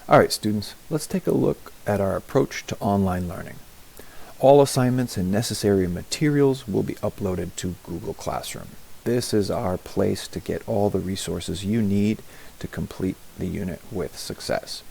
All right, students, let's take a look at our approach to online learning. All assignments and necessary materials will be uploaded to Google Classroom. This is our place to get all the resources you need to complete the unit with success.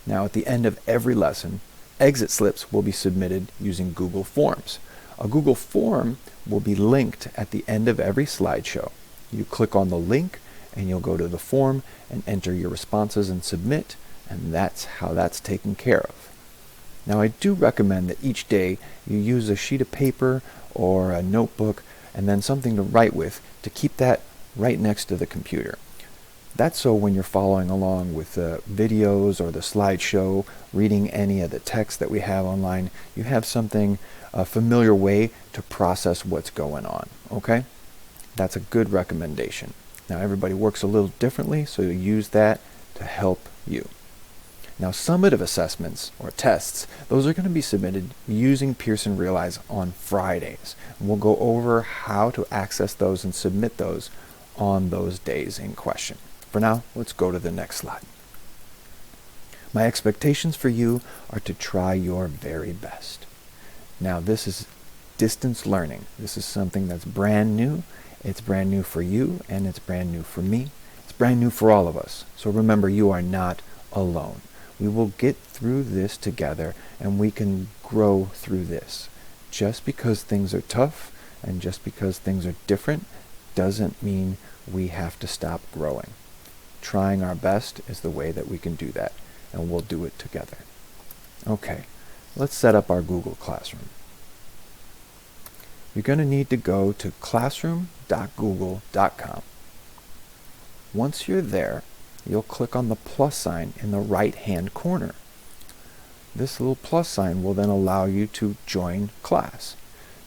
Now, at the end of every lesson, exit slips will be submitted using Google Forms. A Google form will be linked at the end of every slideshow. You click on the link and you'll go to the form and enter your responses and submit, and that's how that's taken care of. Now, I do recommend that each day you use a sheet of paper or a notebook and then something to write with to keep that right next to the computer. That's so when you're following along with the videos or the slideshow, reading any of the text that we have online, you have something, a familiar way to process what's going on, okay? That's a good recommendation. Now, everybody works a little differently, so you use that to help you. Now, summative assessments or tests, those are going to be submitted using Pearson Realize on Fridays. And we'll go over how to access those and submit those on those days in question. For now, let's go to the next slide. My expectations for you are to try your very best. Now, this is distance learning. This is something that's brand new. It's brand new for you, and it's brand new for me. It's brand new for all of us. So remember, you are not alone. We will get through this together, and we can grow through this. Just because things are tough and just because things are different doesn't mean we have to stop growing. Trying our best is the way that we can do that, and we'll do it together. Okay, let's set up our Google Classroom. You're going to need to go to classroom.google.com. Once you're there, you'll click on the plus sign in the right-hand corner. This little plus sign will then allow you to join class.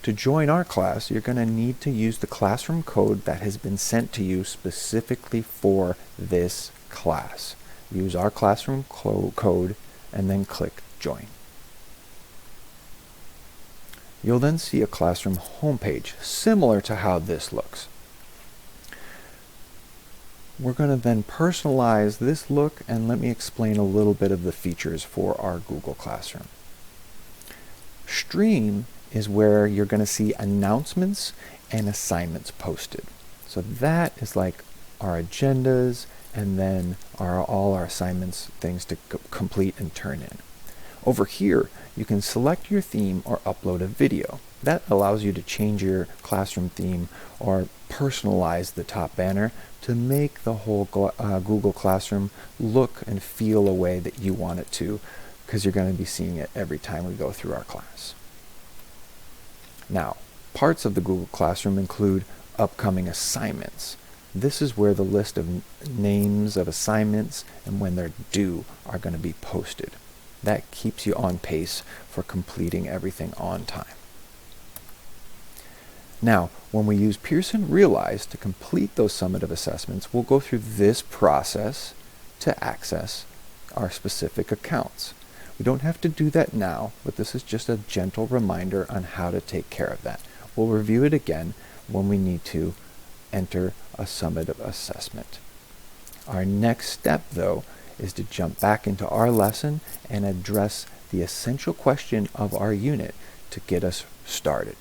To join our class, you're going to need to use the classroom code that has been sent to you specifically for this class. Use our classroom code and then click join. You'll then see a classroom homepage similar to how this looks. We're going to then personalize this look, and let me explain a little bit of the features for our Google Classroom. Stream is where you're going to see announcements and assignments posted. So that is like our agendas and then all our assignments, things to complete and turn in. Over here, you can select your theme or upload a video. That allows you to change your classroom theme or personalize the top banner to make the whole Google Classroom look and feel a way that you want it to, because you're going to be seeing it every time we go through our class. Now, parts of the Google Classroom include upcoming assignments. This is where the list of names of assignments and when they're due are going to be posted. That keeps you on pace for completing everything on time. Now, when we use Pearson Realize to complete those summative assessments, we'll go through this process to access our specific accounts. We don't have to do that now, but this is just a gentle reminder on how to take care of that. We'll review it again when we need to enter a summative assessment. Our next step, though, is to jump back into our lesson and address the essential question of our unit to get us started.